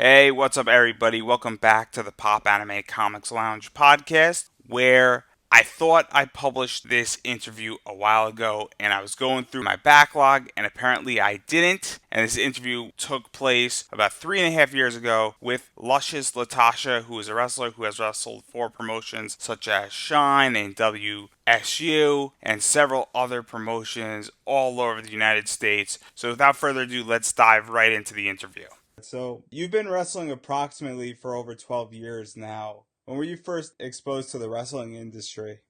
Hey, what's up, everybody? Welcome back to the Popanimecomics Lounge podcast, where I thought I published this interview a while ago, and I was going through my backlog, and apparently I didn't. And this interview took place about 3.5 years ago with Luscious Latasha, who is a wrestler who has wrestled for promotions such as Shine and WSU, and several other promotions all over the United States. So without further ado, let's dive right into the interview. So, you've been wrestling approximately for over 12 years now. When were you first exposed to the wrestling industry?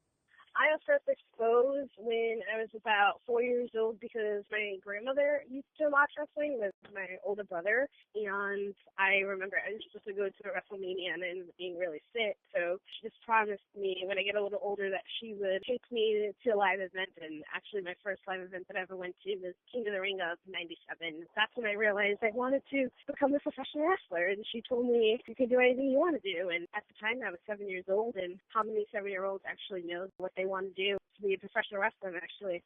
I was first exposed when I was about 4 years old because my grandmother used to watch wrestling with my older brother. And I remember I was supposed to go to a WrestleMania and I ended up being really sick. So she just promised me when I get a little older that she would take me to a live event. And actually my first live event that I ever went to was King of the Ring of '97. That's when I realized I wanted to become a professional wrestler. And she told me, you can do anything you want to do. And at the time I was 7 years old. And how many 7-year-olds actually know what they want to do to be a professional wrestler, actually?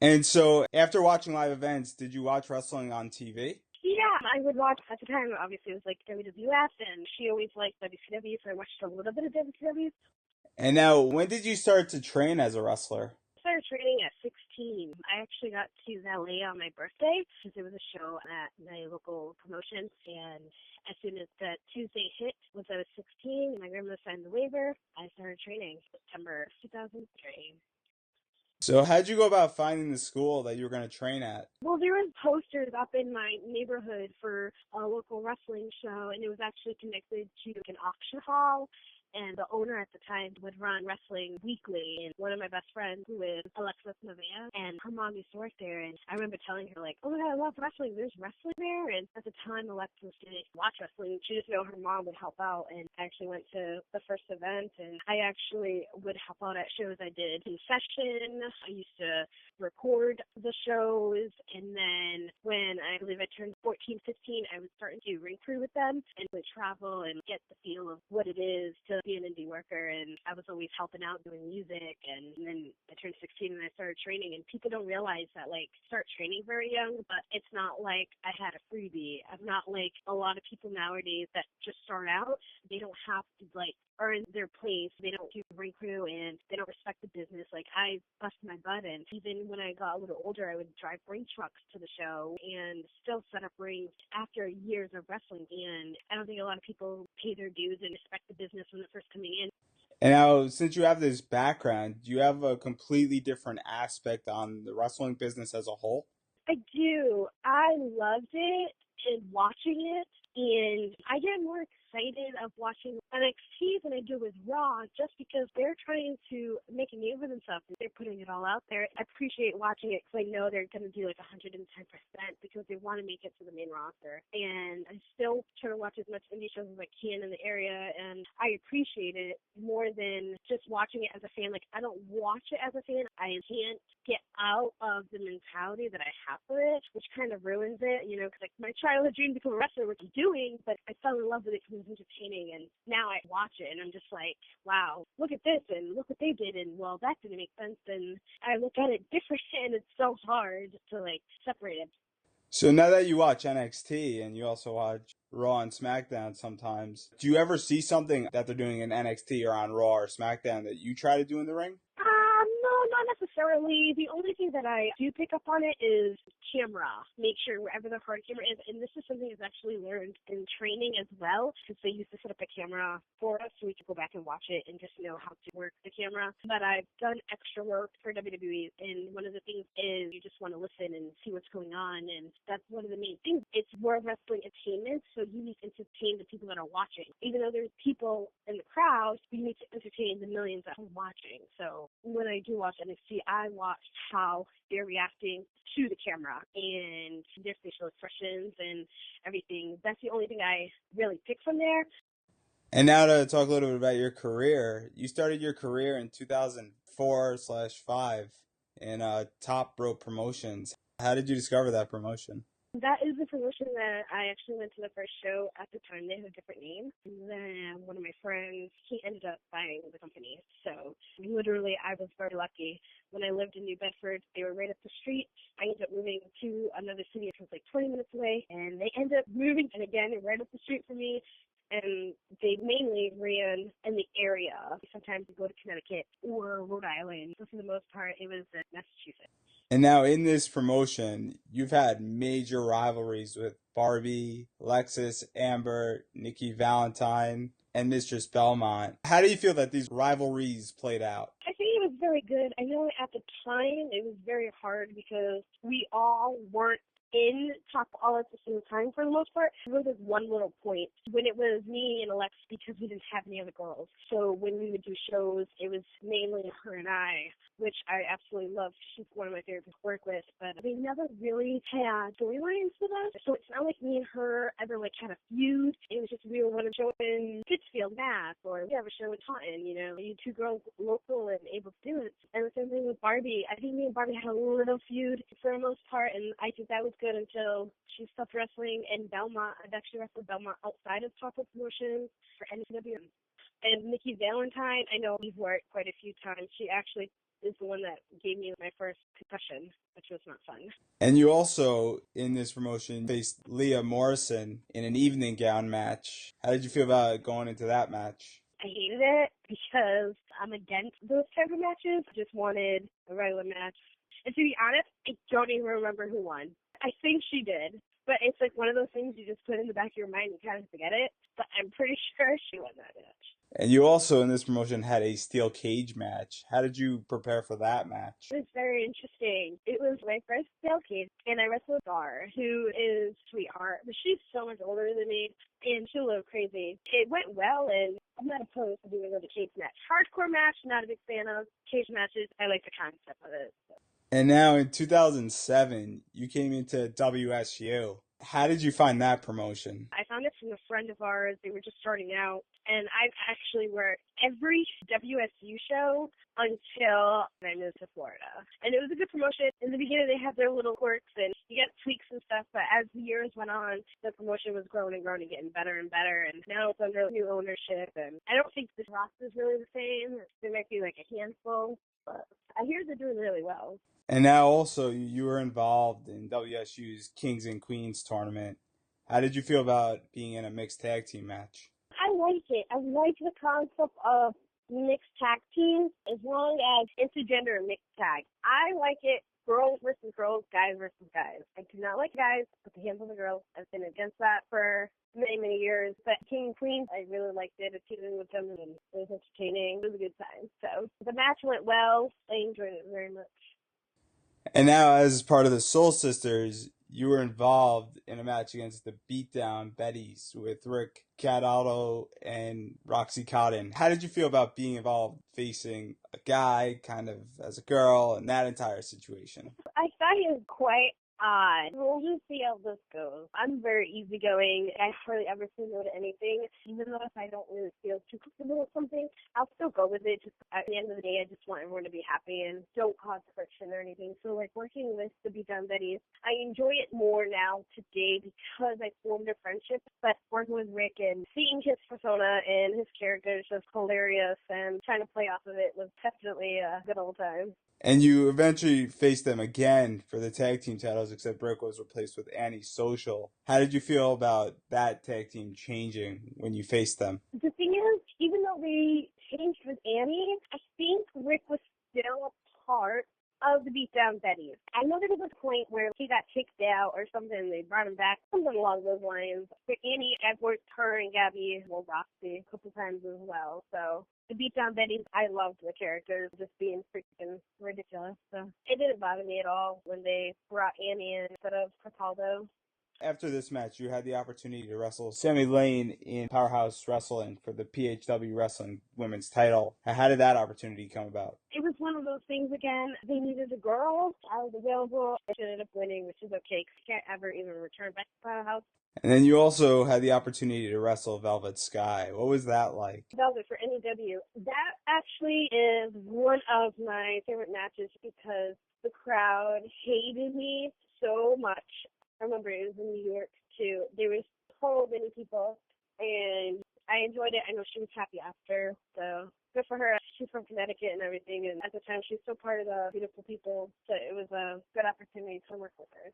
And so, after watching live events, did you watch wrestling on TV? Yeah, I would watch at the time. Obviously, it was like WWF, and she always liked WCW, so I watched a little bit of WCW. And now, when did you start to train as a wrestler? I started training at 16. I actually got to LA on my birthday because there was a show at my local promotion, and as soon as that Tuesday hit, once I was 16, and my grandmother signed the waiver, I started training September 2003. So, how'd you go about finding the school that you were going to train at? Well, there was posters up in my neighborhood for a local wrestling show, and it was actually connected to an auction hall. And the owner at the time would run wrestling weekly. And one of my best friends, who is Alexis Nevaeh, and her mom used to work there. And I remember telling her, like, oh my God, I love wrestling. There's wrestling there. And at the time, Alexis didn't watch wrestling. She just knew her mom would help out. And I actually went to the first event. And I actually would help out at shows. I did concession. I used to record the shows, and then when I believe I turned 14, 15, I was starting to ring crew with them and would travel and get the feel of what it is to be an indie worker. And I was always helping out doing music, and then I turned 16 and I started training. And people don't realize that, like, start training very young, but it's not like I had a freebie. I'm not like a lot of people nowadays that just start out. They don't have to, like, earn their place. They don't do ring crew, and they don't respect the business. Like, I busted my butt, and even when I got a little older, I would drive ring trucks to the show and still set up rings after years of wrestling. And I don't think a lot of people pay their dues and respect the business when they're first coming in. And now, since you have this background, do you have a completely different aspect on the wrestling business as a whole? I do. I loved it and watching it, and I get more excited of watching NXT than I do with Raw, just because they're trying to make a name for themselves. They're putting it all out there. I appreciate watching it because I know they're going to do like 110% because they want to make it to the main roster. And I still try to watch as much indie shows as I can in the area, and I appreciate it more than just watching it as a fan. Like, I don't watch it as a fan. I can't get out of the mentality that I have for it, which kind of ruins it, you know, because like my childhood dream to become a wrestler, which I'm doing, but I fell in love with it because it was entertaining, and now I watch it and I'm just like, wow, look at this and look what they did, and well, that didn't make sense, and I look at it different, and it's so hard to like separate it. So, now that you watch NXT and you also watch Raw and SmackDown sometimes, do you ever see something that they're doing in NXT or on Raw or SmackDown that you try to do in the ring? No, not necessarily. The only thing that I do pick up on it is camera. Make sure wherever the hard camera is, and this is something that's actually learned in training as well, because they used to set up a camera for us so we could go back and watch it and just know how to work the camera. But I've done extra work for WWE, and one of the things is you just want to listen and see what's going on, and that's one of the main things. It's World Wrestling Entertainment, so you need to entertain the people that are watching. Even though there's people in the crowd, you need to entertain the millions that are watching. So when I do watch NXT, I watch how they're reacting to the camera and their facial expressions and everything. That's the only thing I really pick from there. And now to talk a little bit about your career. You started your career in 2004/5 in Top Rope Promotions. How did you discover that promotion? That is the promotion that I actually went to the first show. At the time, they had a different name. And then one of my friends, he ended up buying the company. So literally, I was very lucky. When I lived in New Bedford, they were right up the street. I ended up moving to another city, which was like 20 minutes away. And they ended up moving, and again, right up the street from me. And they mainly ran in the area. Sometimes they go to Connecticut or Rhode Island. So for the most part, it was in Massachusetts. And now in this promotion, you've had major rivalries with Barbie, Alexis, Amber, Nikki Valentine, and Mistress Belmont. How do you feel that these rivalries played out? I think it was very good. I know at the time it was very hard because we all weren't in top all at the same time for the most part. There was one little point when it was me and Alex because we didn't have any other girls. So when we would do shows, it was mainly her and I, which I absolutely love. She's one of my favorites to work with, but they never really had storylines with us. So it's not like me and her ever like had a feud. It was just we were one of show in Pittsfield, Mass, or we have a show in Taunton, you two girls local and able to do it. And the same thing with Barbie. I think me and Barbie had a little feud for the most part, and I think that was good until she stopped wrestling in Belmont. I've actually wrestled Belmont outside of Top Rope Promotions for NCW. And Nikki Valentine, I know we've worked quite a few times. She actually is the one that gave me my first concussion, which was not fun. And you also, in this promotion, faced Leah Morrison in an evening gown match. How did you feel about going into that match? I hated it because I'm against those type of matches. I just wanted a regular match. And to be honest, I don't even remember who won. I think she did, but it's like one of those things you just put in the back of your mind and kind of forget it. But I'm pretty sure she won that match. And you also, in this promotion, had a steel cage match. How did you prepare for that match? It was very interesting. It was my first steel cage, and I wrestled Dar, who is a sweetheart, but she's so much older than me, and she's a little crazy. It went well, and I'm not opposed to doing another cage match. Hardcore match, not a big fan of. Cage matches, I like the concept of it. So. And now in 2007, you came into WSU. How did you find that promotion? I found it from a friend of ours. They were just starting out. And I've actually worked every WSU show until I moved to Florida. And it was a good promotion. In the beginning, they had their little quirks and you get tweaks and stuff. But as the years went on, the promotion was growing and growing and getting better and better. And now it's under new ownership. And I don't think the roster is really the same. There might be like a handful. But I hear they're doing really well. And now also you were involved in WSU's Kings and Queens tournament. How did you feel about being in a mixed tag team match? I like it. I like the concept of mixed tag teams as long as intergender mixed tag. I like it girls versus girls, guys versus guys. I do not like guys, put the hands on the girls. I've been against that for many, many years. But King and Queens, I really liked it. Teaming with them and it was entertaining. It was a good time. So the match went well. I enjoyed it very much. And now, as part of the Soul Sisters, you were involved in a match against the Beatdown Betties with Rick Cataldo and Roxy Cotton. How did you feel about being involved facing a guy kind of as a girl and that entire situation? I thought it was quite odd. We'll just see how this goes. I'm very easygoing. I hardly ever say no to anything. Even though if I don't really feel too comfortable with something, I'll still go with it. Just at the end of the day, I just want everyone to be happy and don't cause friction or anything. So like working with the Beatdown Betties, I enjoy it more now today because I formed a friendship. But working with Rick and seeing his persona and his character is just hilarious and trying to play off of it was definitely a good old time. And you eventually faced them again for the tag team titles, except Rick was replaced with Annie Social. How did you feel about that tag team changing when you faced them? The thing is, even though they changed with Annie, I think Rick was still a part of the Beatdown Betties. I know there was a point where he got kicked out or something, and they brought him back, something along those lines. For Annie, I've worked her and Gabby, well, Roxy, a couple times as well, so the Beatdown Betties, I loved the characters just being freaking ridiculous. So it didn't bother me at all when they brought Annie in instead of Cataldo. After this match, you had the opportunity to wrestle Sammy Lane in Powerhouse Wrestling for the PHW Wrestling Women's title. How did that opportunity come about? It was one of those things again. They needed a girl. I was available. I ended up winning, which is okay because I can't ever even return back to Powerhouse. And then you also had the opportunity to wrestle Velvet Sky. What was that like? Velvet for NEW. That actually is one of my favorite matches because the crowd hated me so much. I remember it was in New York too. There was so many people, and I enjoyed it. I know she was happy after, so good for her. She's from Connecticut and everything, and at the time she was still part of the beautiful people, so it was a good opportunity to work with her.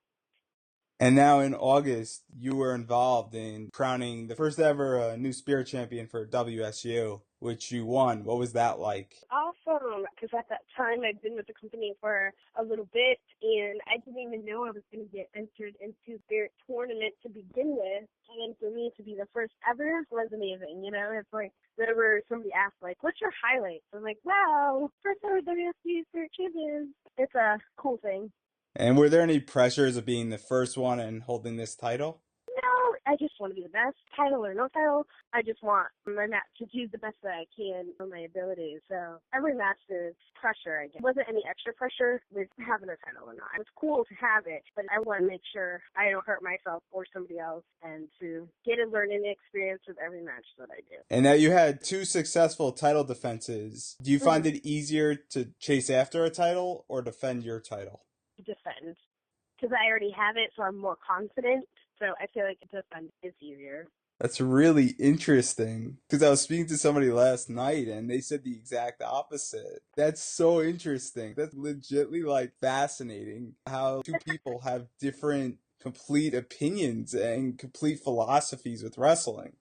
And now in August, you were involved in crowning the first ever new spirit champion for WSU, which you won. What was that like? Awesome, because at that time I'd been with the company for a little bit, and I didn't even know I was going to get entered into their tournament to begin with. And then for me to be the first ever was amazing. You know, it's like whenever somebody asks, like, "What's your highlights?" I'm like, "Wow, first ever WSU Spirit Champions." It's a cool thing. And were there any pressures of being the first one and holding this title? No, I just want to be the best, title or no title. I just want my match to do the best that I can for my abilities. So every match is pressure, I guess. There wasn't any extra pressure with having a title or not. It was cool to have it, but I want to make sure I don't hurt myself or somebody else and to get a learning experience with every match that I do. And now you had two successful title defenses. Do you find Mm-hmm. it easier to chase after a title or defend your title? Defend. Because I already have it, so I'm more confident. So I feel like defend is easier. That's really interesting because I was speaking to somebody last night and they said the exact opposite. That's so interesting. That's legitly like fascinating how two people have different complete opinions and complete philosophies with wrestling.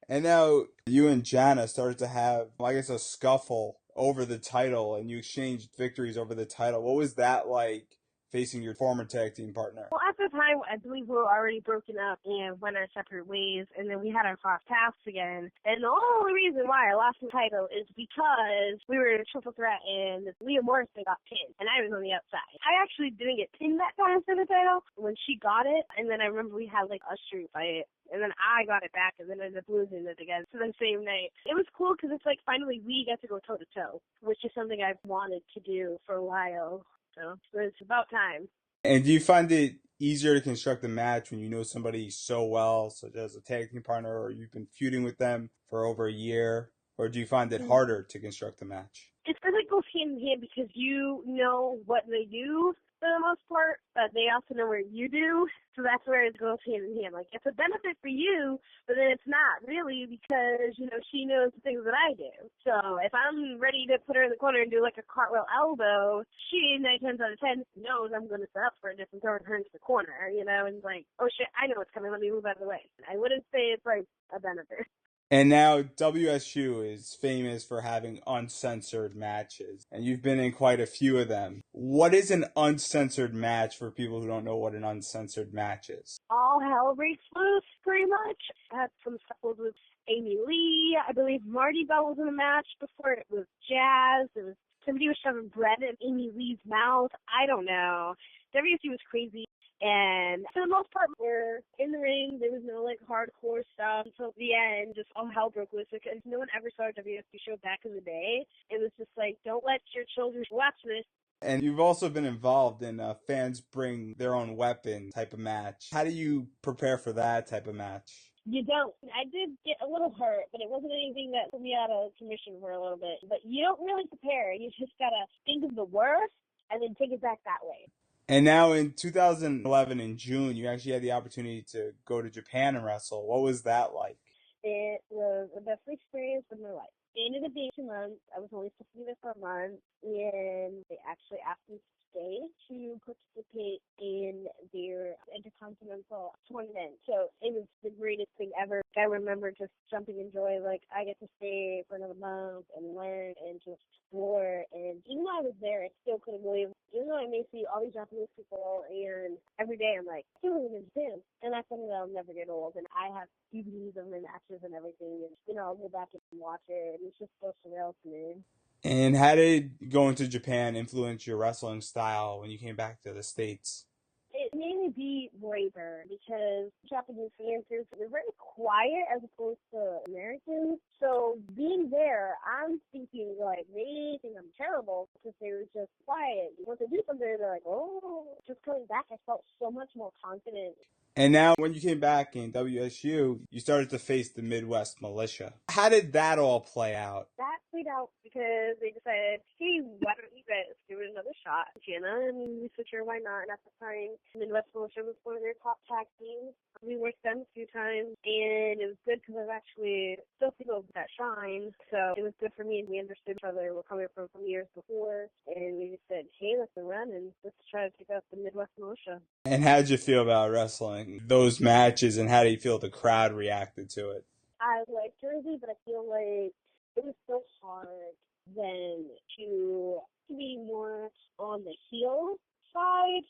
And now you and Jana started to have, I guess, a scuffle over the title and you exchanged victories over the title. What was that like facing your former tag team partner? Well, at the time, I believe we were already broken up and went our separate ways, and then we had our cross paths again. And the only reason why I lost the title is because we were in a triple threat, and Leah Morrison got pinned, and I was on the outside. I actually didn't get pinned that time for the title when she got it, and then I remember we had like a street fight. And then I got it back, and then I ended up losing it again. So the same night. It was cool because it's like finally we got to go toe-to-toe, which is something I've wanted to do for a while. So it's about time. And do you find it easier to construct a match when you know somebody so well, such as a tag team partner, or you've been feuding with them for over a year? Or do you find it harder to construct a match? It really goes hand in hand because you know what they do for the most part, but they also know what you do. So that's where it goes hand in hand. Like, it's a benefit for you, but then it's not really because, you know, she knows the things that I do. So if I'm ready to put her in the corner and do like a cartwheel elbow, she 9 times out of 10 knows I'm going to set up for it and throw her into the corner, you know, and like, oh shit, I know what's coming. Let me move out of the way. I wouldn't say it's like a benefit. And now WSU is famous for having uncensored matches, and you've been in quite a few of them. What is an uncensored match for people who don't know what an uncensored match is? All hell breaks loose, pretty much. I had some stuff with Amy Lee. I believe Marty Bell was in the match before. It was Jazz. It was somebody was shoving bread in Amy Lee's mouth. I don't know. WSU was crazy. And for the most part, we're in the ring. There was no, like, hardcore stuff until the end. Just all hell broke loose because no one ever saw a WSU show back in the day. It was just like, don't let your children watch this. And you've also been involved in fans bring their own weapon type of match. How do you prepare for that type of match? You don't. I did get a little hurt, but it wasn't anything that put me out of commission for a little bit. But you don't really prepare. You just got to think of the worst and then take it back that way. And now in 2011 in June, you actually had the opportunity to go to Japan and wrestle. What was that like? It was the best experience of my life. It ended up being 2 months. I was only supposed to be there for a month, and they actually asked me to stay to participate in their intercontinental tournament. So it was the greatest thing ever. I remember just jumping in joy, like I get to stay for another month and learn and just explore. And even though I was there, I still couldn't believe, even though I may see all these Japanese people, and every day I'm like, I can't believe in Japan. And that's something that'll never get old. And I have DVDs of my matches and everything, and I'll go back and watch it. And it's just so surreal to me. And how did going to Japan influence your wrestling style when you came back to the States? It made me be braver because Japanese fans, they're very quiet as opposed to Americans. So being there, I'm thinking like they think I'm terrible because they were just quiet. Once they do something, they're like, oh. Just coming back, I felt so much more confident. And now when you came back in WSU, you started to face the Midwest militia. How did that all play out? That played out because they decided, hey, why don't you guys give it another shot, Jana? And we said, sure, why not? And at the time, Midwest Militia was one of their top tag teams. We worked them a few times, and it was good because I was actually still single with that Shine, so it was good for me, and we understood each other. We're coming from some years before, and we just said, hey, let's run, and let's try to take out the Midwest Militia. And how did you feel about wrestling those matches, and how do you feel the crowd reacted to it? I like Jersey, but I feel like it was so hard then to be more on the heel side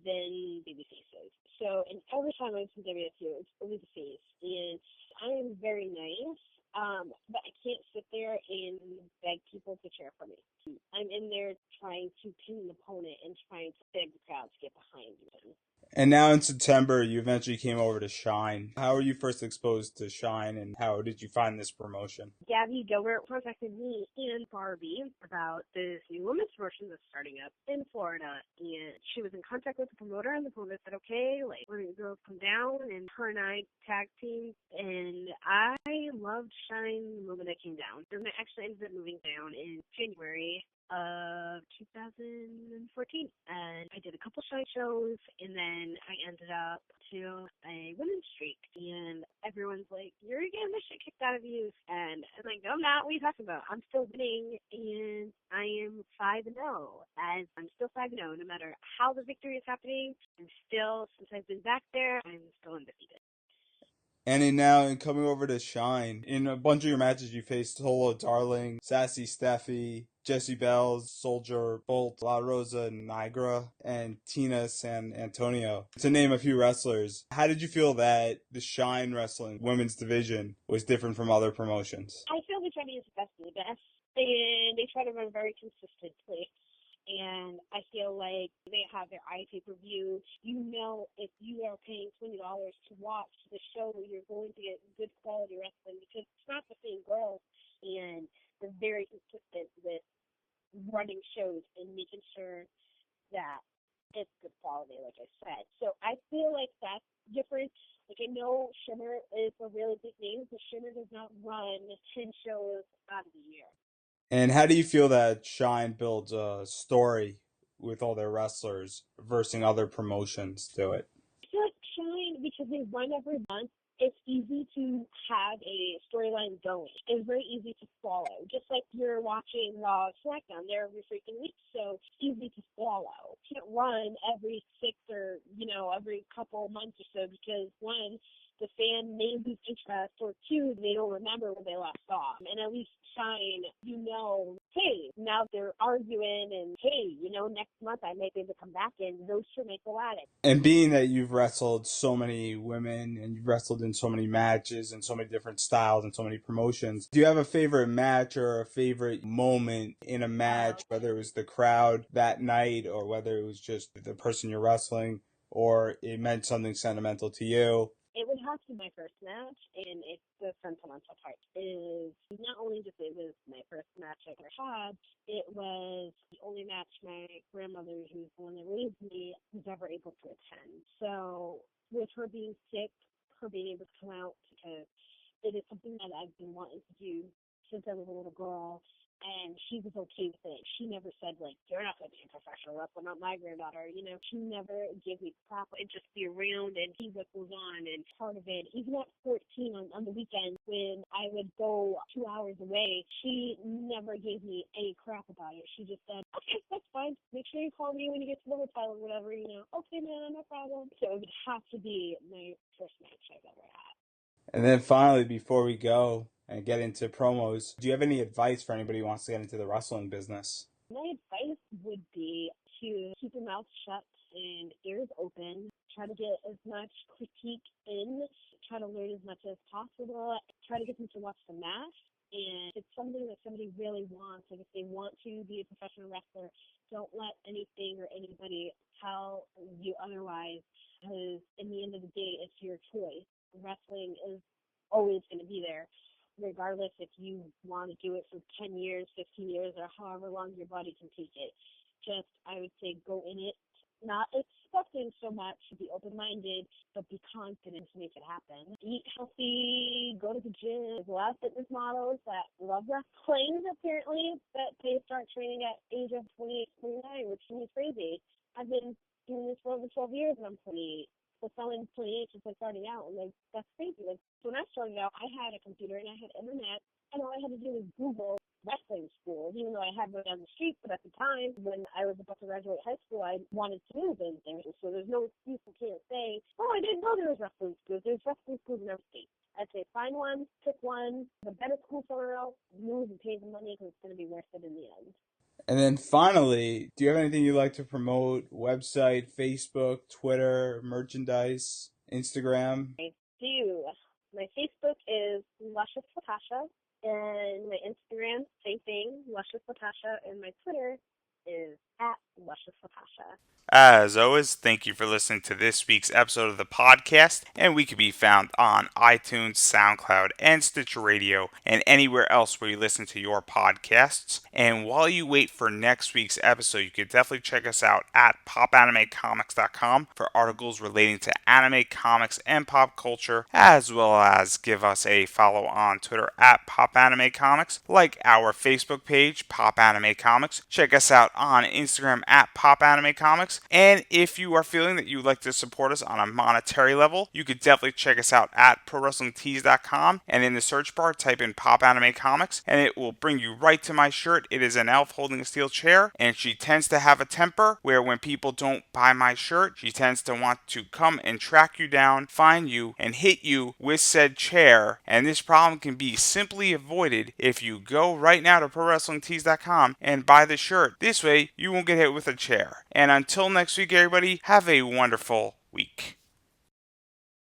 than baby faces. So, and every time I was in WSU, it's always a face. And I am very nice, but I can't sit there and beg people to cheer for me. I'm in there trying to pin an opponent and trying to beg the crowd to get behind me. And now in September, you eventually came over to Shine. How were you first exposed to Shine, and how did you find this promotion? Gabby Gilbert contacted me and Barbie about this new women's promotion that's starting up in Florida. And she was in contact with the promoter, and the promoter said, okay, like, why don't you girls come down? And her and I tag teamed, and I loved Shine the moment I came down. And I actually ended up moving down in January of 2014, and I did a couple Shine shows, and then I ended up to a women's streak, and everyone's like, you're getting the shit kicked out of you, and I'm like, no, I'm not. What are you talking about? I'm still winning, and I am 5-0, as I'm still 5-0, no matter how the victory is happening. I'm still, since I've been back there, I'm still undefeated. And in coming over to Shine, in a bunch of your matches, you faced Solo Darling, Sassy Steffi, Jessie Bells, Soldier Bolt, La Rosa Nigra, and Tina San Antonio, to name a few wrestlers. How did you feel that the Shine Wrestling women's division was different from other promotions? I feel they try to use the best of the best, and they try to run very consistently. And I feel like they have their pay-per-view. You know, if you are paying $20 to watch the show, you're going to get good quality wrestling because it's not the same girls, and they're very consistent with running shows and making sure that it's good quality, like I said. So I feel like that's different. Like, I know Shimmer is a really big name, but Shimmer does not run 10 shows out of the year. And how do you feel that Shine builds a story with all their wrestlers versus other promotions do it? I feel like Shine, because they run every month, it's easy to have a storyline going. It's very easy to follow. Just like you're watching Raw SmackDown, they're every freaking week, so it's easy to follow. You can't run every 6 or, every couple months or so because, one, the fan may lose interest, or two, they don't remember where they last saw them. And at least Shine, hey, now they're arguing, and hey, next month I may be able to come back and those two may go at it. And being that you've wrestled so many women and you've wrestled in so many matches and so many different styles and so many promotions, do you have a favorite match or a favorite moment in a match, whether it was the crowd that night or whether it was just the person you're wrestling or it meant something sentimental to you? It would have to be my first match, and it's the sentimental part. Is not only just it was my first match I ever had, it was the only match my grandmother, who's the one that raised me, was ever able to attend. So with her being sick, her being able to come out, because it is something that I've been wanting to do since I was a little girl, and she was okay with it. She never said, like, you're not going to be a professional wrestler, not my granddaughter. She never gave me crap and just be around and see what goes on and part of it. Even at 14 on the weekends when I would go 2 hours away, she never gave me any crap about it. She just said, okay, that's fine. Make sure you call me when you get to the hotel or whatever, Okay, man, no problem. So it would have to be my first match I've ever had. And then finally, before we go and get into promos, do you have any advice for anybody who wants to get into the wrestling business? My advice would be to keep your mouth shut and ears open. Try to get as much critique in. Try to learn as much as possible. Try to get them to watch the match. And if it's something that somebody really wants, like if they want to be a professional wrestler, don't let anything or anybody tell you otherwise, because in the end of the day, it's your choice. Wrestling is always going to be there, regardless if you want to do it for 10 years, 15 years, or however long your body can take it. Just, I would say, go in it, not accept things so much, be open-minded, but be confident to make it happen. Eat healthy, go to the gym. There's a lot of fitness models that love wrestling, apparently, that they start training at age of 28, 29, which to me is crazy. I've been doing this for over 12 years and I'm 28. So someone 28 just like starting out, and like that's crazy. Like when I started out, I had a computer and I had internet, and all I had to do was Google wrestling schools, even though I had one down the street. But at the time, when I was about to graduate high school, I wanted to move in there. So there's no excuse. You can't say, oh, I didn't know there was wrestling schools. There's wrestling schools in every state. I'd say find one, pick one, the better school somewhere else, move and pay the money because it's going to be worth it in the end. And then finally, do you have anything you'd like to promote? Website, Facebook, Twitter, merchandise, Instagram? I do. My Facebook is Luscious Latasha, and my Instagram, same thing, Luscious Latasha, and my Twitter is at Luscious Latasha. As always, thank you for listening to this week's episode of the podcast, and we can be found on iTunes, SoundCloud, and Stitcher Radio, and anywhere else where you listen to your podcasts. And while you wait for next week's episode, you can definitely check us out at popanimecomics.com for articles relating to anime, comics, and pop culture, as well as give us a follow on Twitter at popanimecomics, like our Facebook page, Pop Anime Comics. Check us out on Instagram at popanimecomics. And if you are feeling that you would like to support us on a monetary level, you could definitely check us out at prowrestlingtees.com, and in the search bar type in Pop Anime Comics and it will bring you right to my shirt. It is an elf holding a steel chair, and she tends to have a temper where when people don't buy my shirt, she tends to want to come and track you down, find you, and hit you with said chair. And this problem can be simply avoided if you go right now to prowrestlingtees.com and buy the shirt. This way you won't get hit with a chair. And until next week, everybody, have a wonderful week.